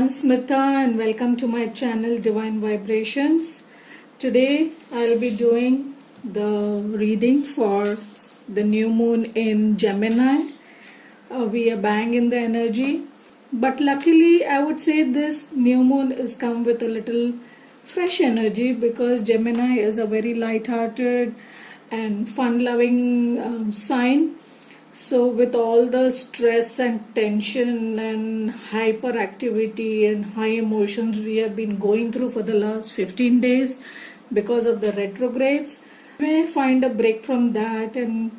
I'm Smitha and welcome to my channel Divine Vibrations. Today I'll be doing the reading for the new moon in Gemini. We are bang in the energy, but luckily I would say this new moon is come with a little fresh energy because Gemini is a very light-hearted and fun-loving sign. So with all the stress and tension and hyperactivity and high emotions we have been going through for the last 15 days because of the retrogrades, we may find a break from that, and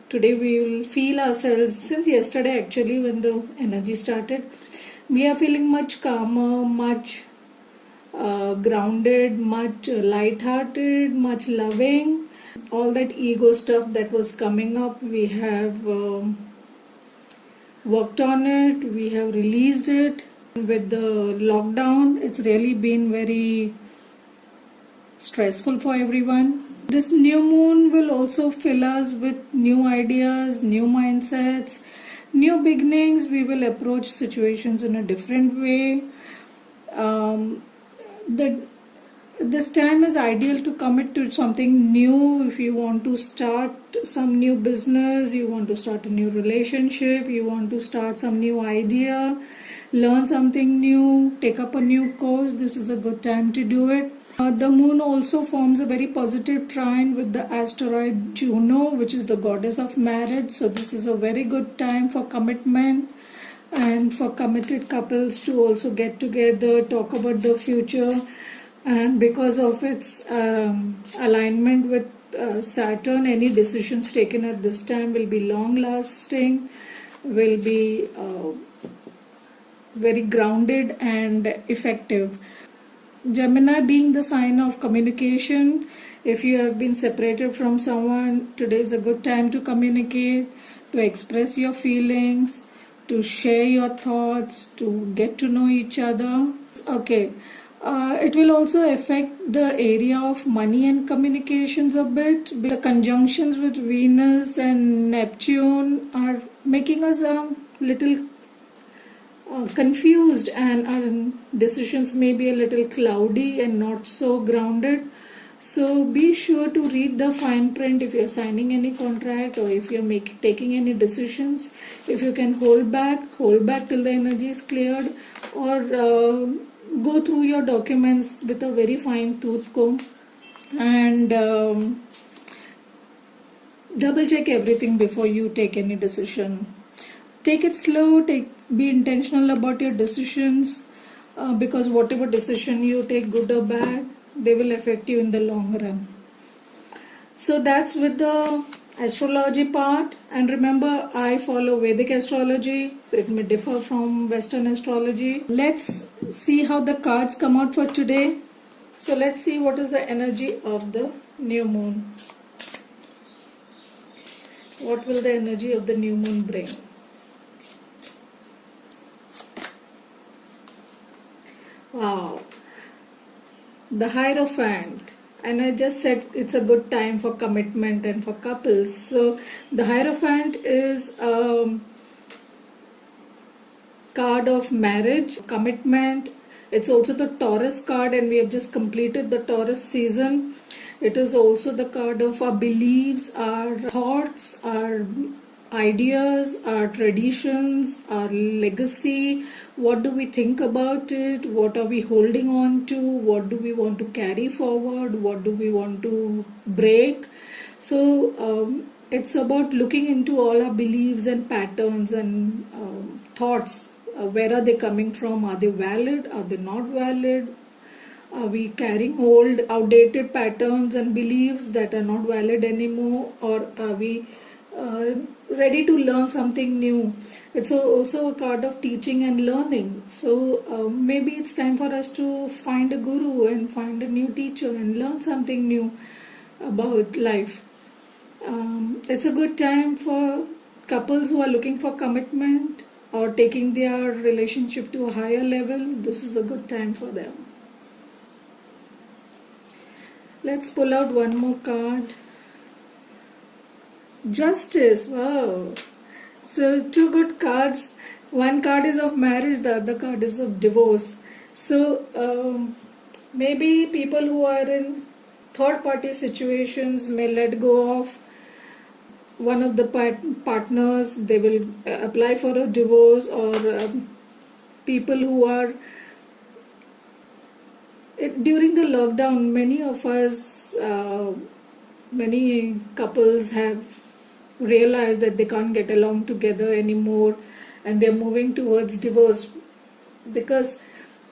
today we will feel ourselves, since yesterday actually when the energy started, we are feeling much calmer, much grounded, much light-hearted, much loving. All that ego stuff that was coming up, we have worked on it, we have released it. With the lockdown, it's really been very stressful for everyone. This new moon will also fill us with new ideas, new mindsets, new beginnings. We will approach situations in a different way. This time is ideal to commit to something new. If you want to start some new business, you want to start a new relationship, you want to start some new idea, learn something new, take up a new course, this is a good time to do it. The moon also forms a very positive trine with the asteroid Juno, which is the goddess of marriage. So this is a very good time for commitment and for committed couples to also get together, talk about the future. And because of its alignment with Saturn, any decisions taken at this time will be long lasting, will be very grounded and effective. Gemini being the sign of communication, if you have been separated from someone, today is a good time to communicate, to express your feelings, to share your thoughts, to get to know each other. Okay. It will also affect the area of money and communications a bit. The conjunctions with Venus and Neptune are making us a little confused, and our decisions may be a little cloudy and not so grounded. So be sure to read the fine print if you're signing any contract or if you're taking any decisions. If you can hold back till the energy is cleared, or go through your documents with a very fine tooth comb and double check everything before you take any decision. Take it slow, be intentional about your decisions, because whatever decision you take, good or bad, they will affect you in the long run. So that's with the astrology part. And remember, I follow Vedic astrology, so it may differ from Western astrology. Let's see how the cards come out for today. So let's see what is the energy of the new moon. What will the energy of the new moon bring? Wow, the Hierophant. And I just said it's a good time for commitment and for couples. So the Hierophant is a card of marriage, commitment. It's also the Taurus card, and we have just completed the Taurus season. It is also the card of our beliefs, our thoughts, our ideas, our traditions, our legacy. What do we think about it? What are we holding on to? What do we want to carry forward? What do we want to break? So it's about looking into all our beliefs and patterns and thoughts. Where are they coming from? Are they valid? Are they not valid? Are we carrying old, outdated patterns and beliefs that are not valid anymore? Or are we ready to learn something new? It's also a card of teaching and learning. So maybe it's time for us to find a guru and find a new teacher and learn something new about life. It's a good time for couples who are looking for commitment or taking their relationship to a higher level. This is a good time for them. Let's pull out one more card. Justice. Wow. So two good cards. One card is of marriage, the other card is of divorce. So maybe people who are in third party situations may let go of one of the partners. They will apply for a divorce, or people who are during the lockdown, many of us, many couples have realized that they can't get along together anymore, and they're moving towards divorce, because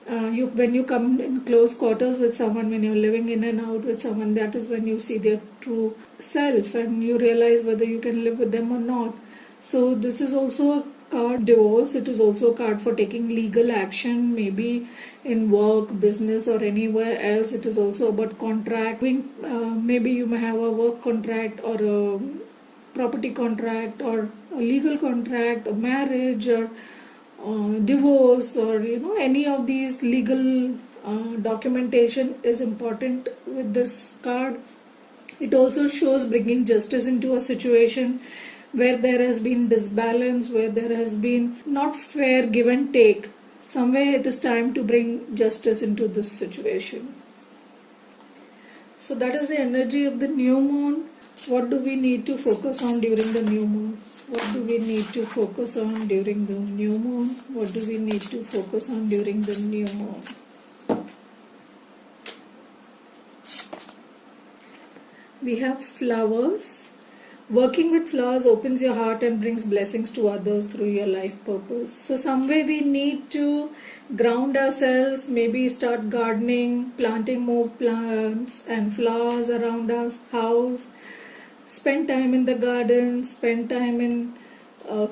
when you come in close quarters with someone, when you're living in and out with someone, that is when you see their true self and you realize whether you can live with them or not. So this is also a card divorce. It is also a card for taking legal action, maybe in work, business, or anywhere else. It is also about contract. Maybe you may have a work contract or a property contract or a legal contract, or marriage, or divorce, or any of these legal documentation is important with this card. It also shows bringing justice into a situation where there has been disbalance, where there has been not fair give and take. Somewhere it is time to bring justice into this situation. So that is the energy of the new moon. What do we need to focus on during the new moon? What do we need to focus on during the new moon? What do we need to focus on during the new moon? We have flowers. Working with flowers opens your heart and brings blessings to others through your life purpose. So somewhere we need to ground ourselves, maybe start gardening, planting more plants and flowers around our house. Spend time in the garden, spend time in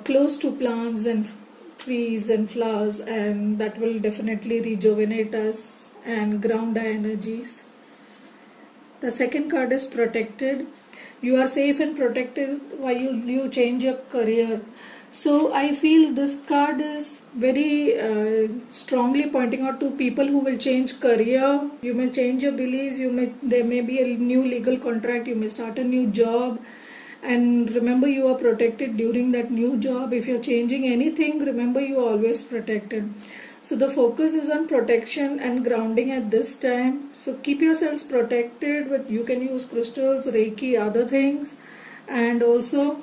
close to plants and trees and flowers, and that will definitely rejuvenate us and ground our energies. The second card is protected. You are safe and protected while you change your career. So I feel this card is very strongly pointing out to people who will change career. You may change your beliefs. There may be a new legal contract. You may start a new job. And remember, you are protected during that new job. If you're changing anything, remember you are always protected. So the focus is on protection and grounding at this time. So keep yourselves protected. You can use crystals, Reiki, other things, and also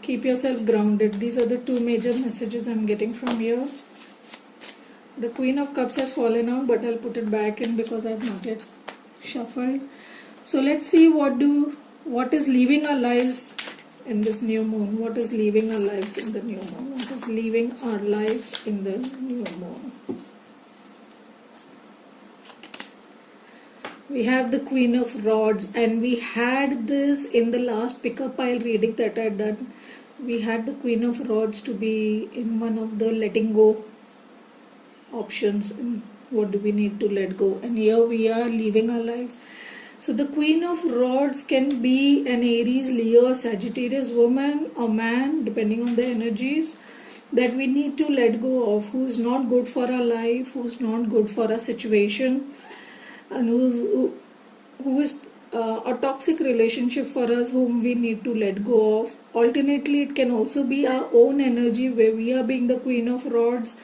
keep yourself grounded. These are the two major messages I'm getting from here. The Queen of Cups has fallen out, but I'll put it back in because I've not yet shuffled. So let's see what is leaving our lives in this new moon. What is leaving our lives in the new moon? What is leaving our lives in the new moon? We have the Queen of Rods, and we had this in the last pick-up pile reading that I had done. We had the Queen of Rods to be in one of the letting go options. What do we need to let go? And here we are leaving our lives. So the Queen of Rods can be an Aries, Leo, Sagittarius woman or man, depending on the energies that we need to let go of, who is not good for our life, who is not good for our situation, and who is a toxic relationship for us, whom we need to let go of. Alternately, it can also be our own energy where we are being the Queen of Rods,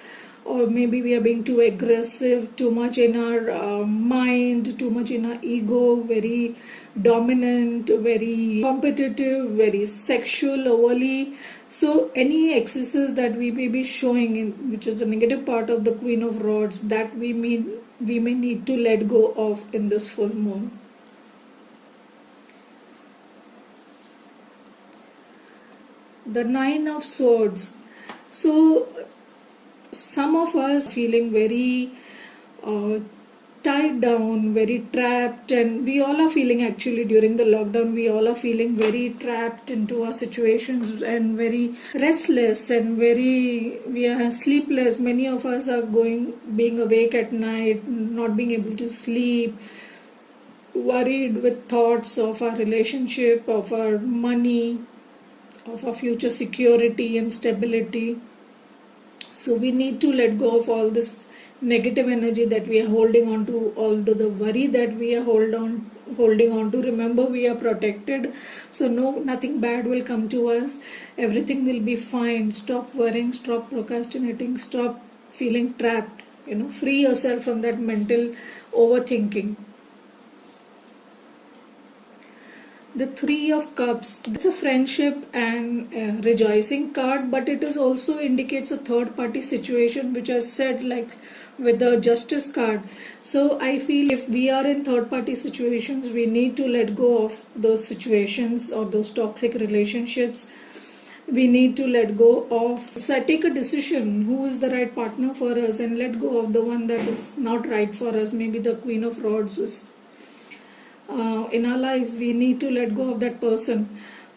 or maybe we are being too aggressive, too much in our mind, too much in our ego, very dominant, very competitive, very sexual, overly. So any excesses that we may be showing, which is the negative part of the Queen of Rods, that we may need to let go of in this full moon. The Nine of Swords. So some of us feeling very tied down, very trapped, and we all are feeling, actually during the lockdown, we all are feeling very trapped into our situations and very restless and we are sleepless. Many of us are being awake at night, not being able to sleep, worried with thoughts of our relationship, of our money, of our future security and stability. So we need to let go of all this negative energy that we are holding on to, all the worry that we are holding on to. Remember, we are protected, so nothing bad will come to us. Everything will be fine. Stop worrying, stop procrastinating, stop feeling trapped. Free yourself from that mental overthinking. The Three of Cups, it's a friendship and rejoicing card, but it is also indicates a third party situation, which I said, like with the Justice card. So I feel if we are in third party situations, we need to let go of those situations or those toxic relationships. We need to let go of, take a decision who is the right partner for us, and let go of the one that is not right for us. Maybe the Queen of Rods is in our lives. We need to let go of that person,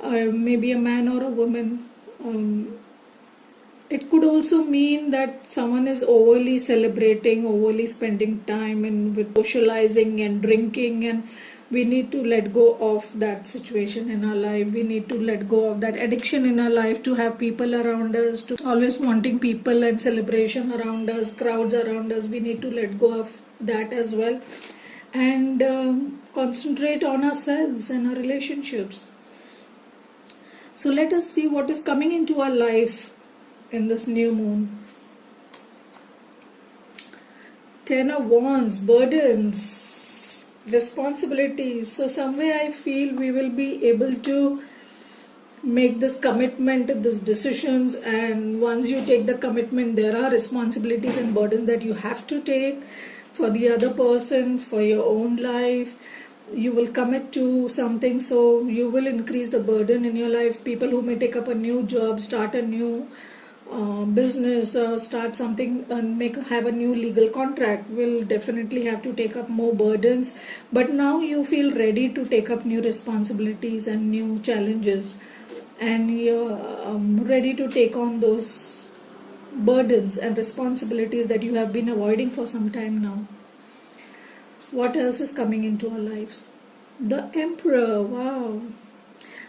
maybe a man or a woman. It could also mean that someone is overly celebrating, overly spending time and with socializing and drinking, and we need to let go of that situation in our life. We need to let go of that addiction in our life, to have people around us, to always wanting people and celebration around us, crowds around us. We need to let go of that as well, and concentrate on ourselves and our relationships. So let us see what is coming into our life in this new moon. 10 of Wands, burdens, responsibilities. So somewhere I feel we will be able to make this commitment, these decisions, and once you take the commitment, there are responsibilities and burdens that you have to take for the other person, for your own life. You will commit to something, so you will increase the burden in your life. People who may take up a new job, start a new business, start something and have a new legal contract, will definitely have to take up more burdens. But now you feel ready to take up new responsibilities and new challenges, and you're ready to take on those burdens and responsibilities that you have been avoiding for some time now. What else is coming into our lives? The Emperor. Wow.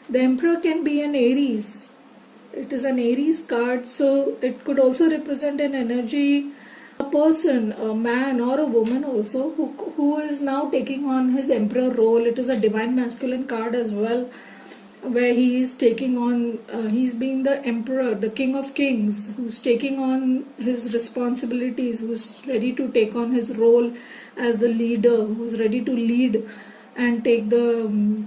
The Emperor can be an Aries. It is an Aries card, so it could also represent an energy, a person, a man or a woman also, who is now taking on his Emperor role. It is a divine masculine card as well, where he is taking on, he's being the Emperor, the King of Kings, who's taking on his responsibilities, who's ready to take on his role as the leader, who's ready to lead and take the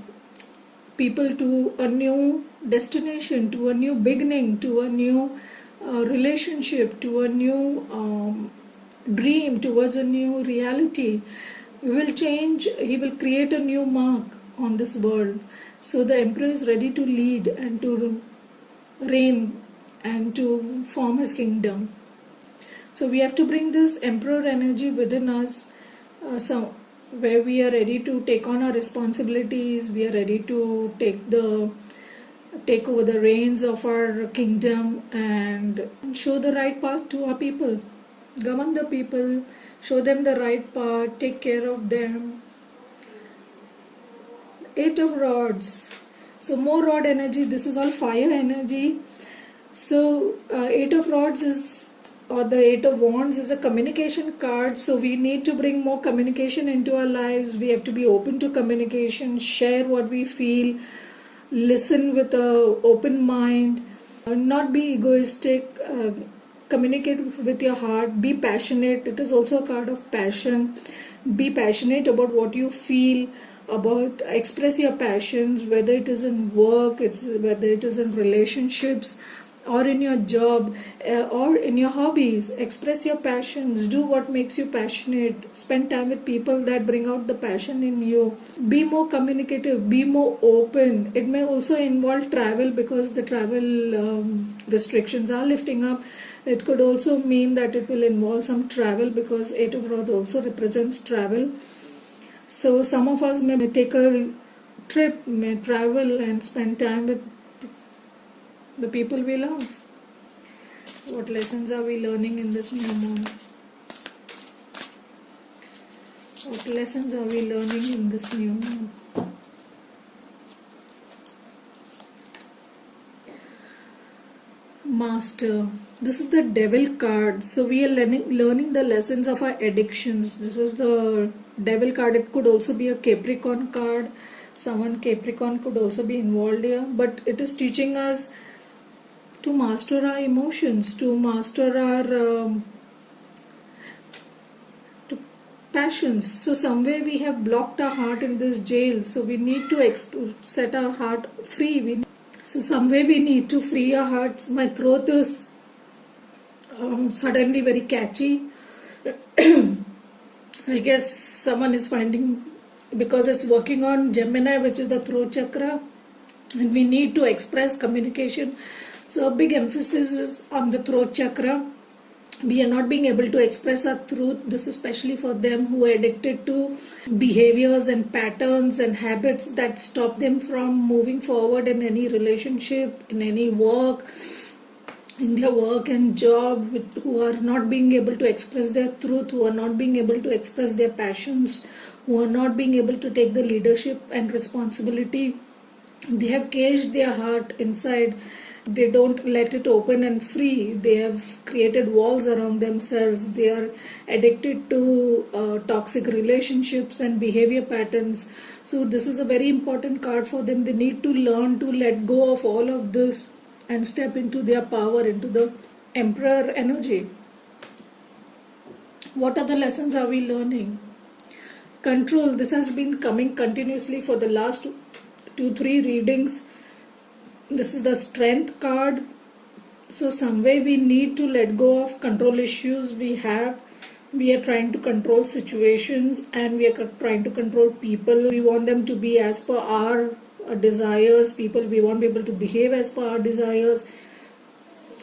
people to a new destination, to a new beginning, to a new relationship, to a new dream, towards a new reality. He will change, he will create a new mark on this world. So the Emperor is ready to lead and to reign and to form his kingdom. So we have to bring this Emperor energy within us, where we are ready to take on our responsibilities, we are ready to take over the reins of our kingdom and show the right path to our people, govern the people, show them the right path, take care of them. 8 of Rods. So more rod energy. This is all fire energy. So 8 of Rods is, or the 8 of Wands is a communication card. So we need to bring more communication into our lives. We have to be open to communication, share what we feel, listen with an open mind, not be egoistic, communicate with your heart, be passionate. It is also a card of passion. Be passionate about what you feel, about express your passions, whether it is in work, whether it is in relationships or in your job or in your hobbies. Express your passions, do what makes you passionate, spend time with people that bring out the passion in you. Be more communicative, be more open. It may also involve travel, because the travel restrictions are lifting up. It could also mean that it will involve some travel, because 8 of Rods also represents travel. So some of us may take a trip, may travel and spend time with the people we love. What lessons are we learning in this new moon? What lessons are we learning in this new moon? Master. This is the devil card. So we are learning the lessons of our addictions. This is the devil card. It could also be a Capricorn card. Someone Capricorn could also be involved here. But it is teaching us to master our emotions, to master our to passions. So somewhere we have blocked our heart in this jail. So we need to set our heart free. So somewhere we need to free our hearts. My throat is suddenly very catchy. I guess someone is finding, because it's working on Gemini, which is the throat chakra, and we need to express communication. So a big emphasis is on the throat chakra. We are not being able to express our truth. This is especially for them who are addicted to behaviors and patterns and habits that stop them from moving forward in any relationship, in any work, in their work and job, who are not being able to express their truth, who are not being able to express their passions, who are not being able to take the leadership and responsibility. They have caged their heart inside. They don't let it open and free. They have created walls around themselves. They are addicted to toxic relationships and behavior patterns. So this is a very important card for them. They need to learn to let go of all of this and step into their power, into the Emperor energy. What other lessons are we learning? Control. This has been coming continuously for the last 2-3 readings. This is the Strength card. So some way we need to let go of control issues we have. We are trying to control situations and we are trying to control people. We want them to be as per our desires. We want people to behave as per our desires.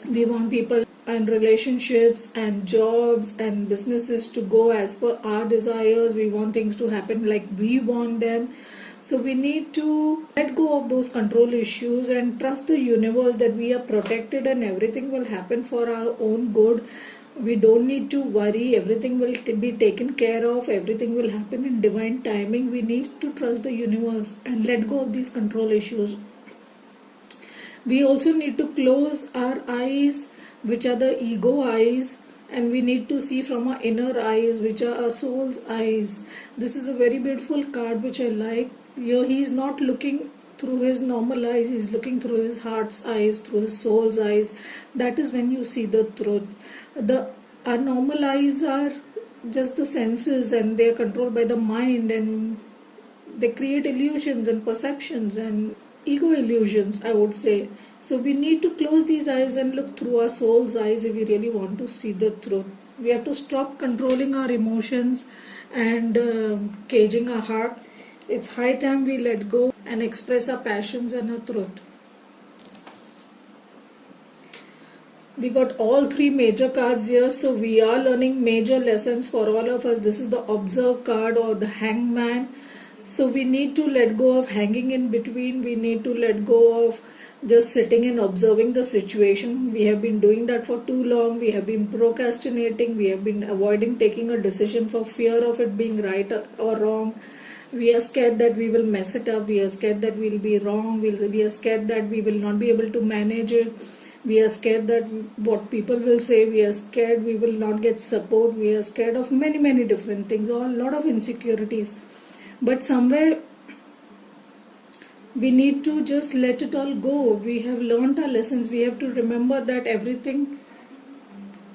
We want people and relationships and jobs and businesses to go as per our desires. We want things to happen like we want them. So we need to let go of those control issues and trust the universe that we are protected and everything will happen for our own good. We don't need to worry. Everything will be taken care of. Everything will happen in divine timing. We need to trust the universe and let go of these control issues. We also need to close our eyes, which are the ego eyes, and we need to see from our inner eyes, which are our soul's eyes. This is a very beautiful card which I like. Here he is not looking through his normal eyes, he is looking through his heart's eyes, through his soul's eyes. That is when you see the truth. Our normal eyes are just the senses and they are controlled by the mind, and they create illusions and perceptions and ego illusions, I would say. So we need to close these eyes and look through our soul's eyes if we really want to see the truth. We have to stop controlling our emotions and caging our heart. It's high time we let go and express our passions and our truth. We got all 3 major cards here, so we are learning major lessons for all of us. This is the Observe card or the Hangman. So we need to let go of hanging in between. We need to let go of just sitting and observing the situation. We have been doing that for too long. We have been procrastinating. We have been avoiding taking a decision for fear of it being right or wrong. We are scared that we will mess it up. We are scared that we will be wrong. We are scared that we will not be able to manage it. We are scared that what people will say. We are scared we will not get support. We are scared of many different things, or a lot of insecurities. But somewhere we need to just let it all go. We have learned our lessons. We have to remember that everything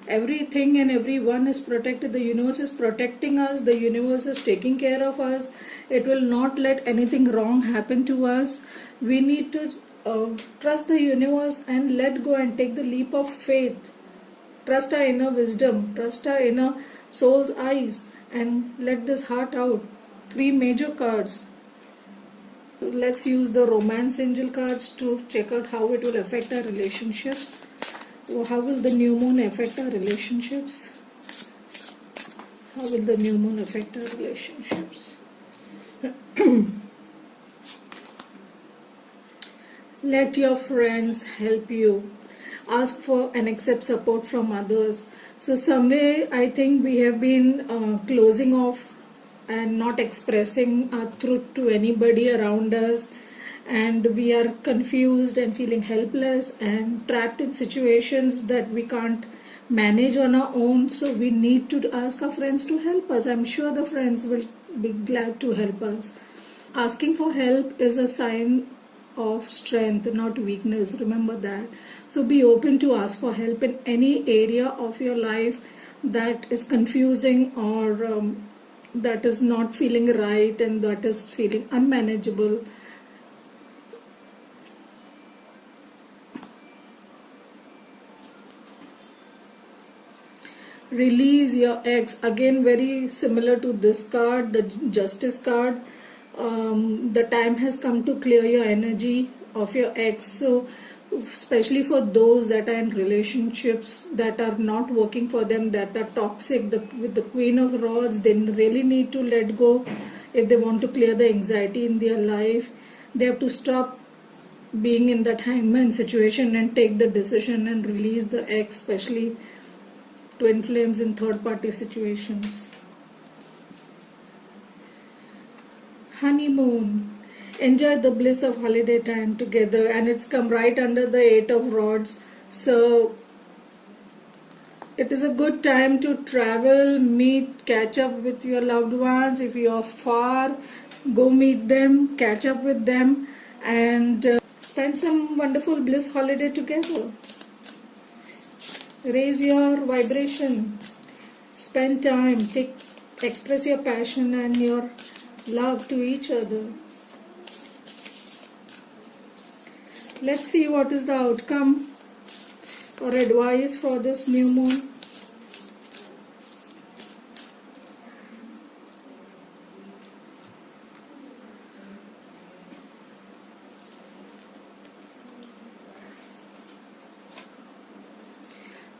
and everyone is protected. The universe is protecting us. The universe is taking care of us. It will not let anything wrong happen to us. We need to trust the universe and let go and take the leap of faith. Trust our inner wisdom. Trust our inner soul's eyes and let this heart out. 3 major cards. Let's use the Romance Angel cards to check out how it will affect our relationships. How will the new moon affect our relationships? How will the new moon affect our relationships? Let your friends help you. Ask for and accept support from others. So some way I think we have been closing off and not expressing our truth to anybody around us, and we are confused and feeling helpless and trapped in situations that we can't manage on our own. So we need to ask our friends to help us. I'm sure the friends will be glad to help us. Asking for help is a sign of strength, not weakness. Remember that. So be open to ask for help in any area of your life that is confusing or that is not feeling right and that is feeling unmanageable. Release your ex. Again, very similar to this card, the Justice card. The time has come to clear your energy of your ex. So especially for those that are in relationships that are not working for them, that are toxic, with the Queen of Rods, they really need to let go. If they want to clear the anxiety in their life, they have to stop being in that hangman situation and take the decision and release the ex, especially twin flames in third party situations. Honeymoon. Enjoy the bliss of holiday time together, and it's come right under the Eight of Rods. So it is a good time to travel, meet, catch up with your loved ones. If you are far, go meet them, catch up with them, and spend some wonderful bliss holiday together. Raise your vibration, spend time, express your passion and your love to each other. Let's see what is the outcome or advice for this new moon.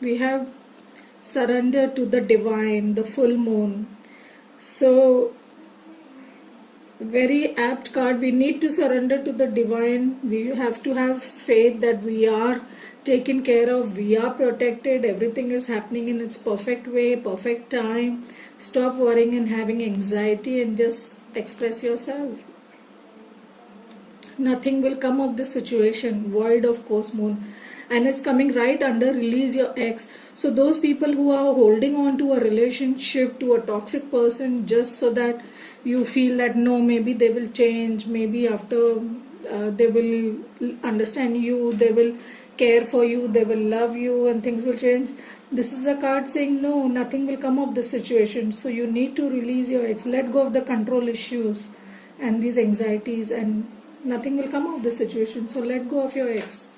We have surrender to the divine, the full moon. So very apt card. We need to surrender to the divine. We have to have faith that we are taken care of, we are protected, everything is happening in its perfect way, perfect time. Stop worrying and having anxiety and just express yourself. Nothing will come of this situation. Void of course moon, and it's coming right under release your ex. So those people who are holding on to a relationship, to a toxic person, just so that you feel that no, maybe they will change, maybe after they will understand you, they will care for you, they will love you and things will change. This is a card saying no, nothing will come of this situation. So you need to release your ex, let go of the control issues and these anxieties, and nothing will come of this situation. So let go of your ex.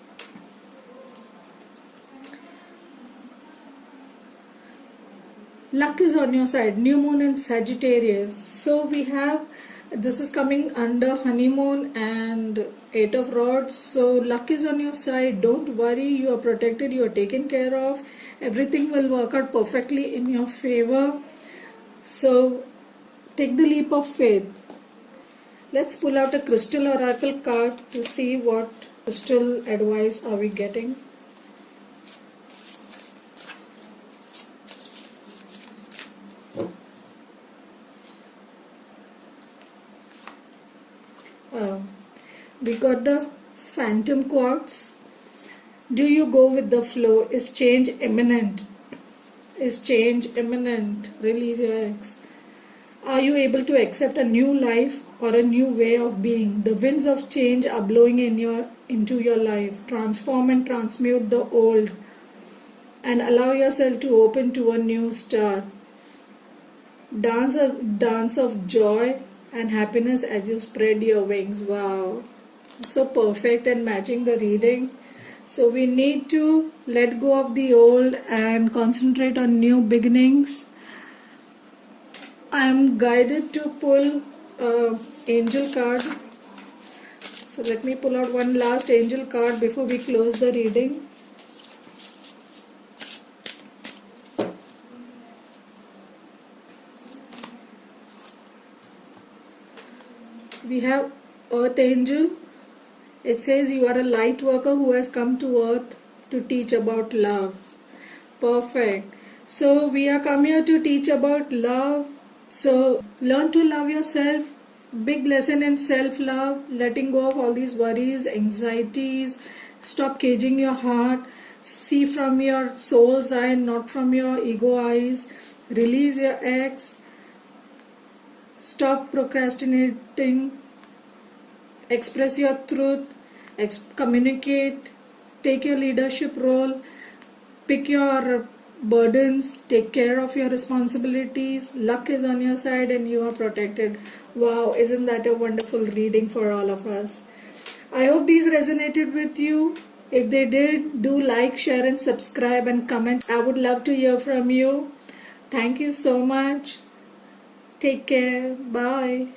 Luck is on your side. New moon in Sagittarius. So we have, this is coming under honeymoon and Eight of Rods. So luck is on your side. Don't worry. You are protected. You are taken care of. Everything will work out perfectly in your favor. So take the leap of faith. Let's pull out a crystal oracle card to see what crystal advice are we getting. We got the Phantom Quartz. Do you go with the flow? Is change imminent? Is change imminent? Release your ex. Are you able to accept a new life or a new way of being? The winds of change are blowing into your life. Transform and transmute the old and allow yourself to open to a new start. Dance a dance of joy and happiness as you spread your wings. Wow, so perfect and matching the reading. So we need to let go of the old and concentrate on new beginnings. I am guided to pull angel card. So let me pull out one last angel card before we close the reading. We have Earth Angel. It says you are a light worker who has come to Earth to teach about love. Perfect. So we are come here to teach about love. So learn to love yourself. big lesson in self-love, letting go of all these worries, anxieties. Stop caging your heart. See from your soul's eye, not from your ego eyes. Release your ex. Stop procrastinating. Express your truth. Communicate. Take your leadership role. Pick your burdens. Take care of your responsibilities. Luck is on your side and you are protected. Wow, isn't that a wonderful reading for all of us? I hope these resonated with you. If they did, do like, share and subscribe and comment. I would love to hear from you. Thank you so much. Take care. Bye.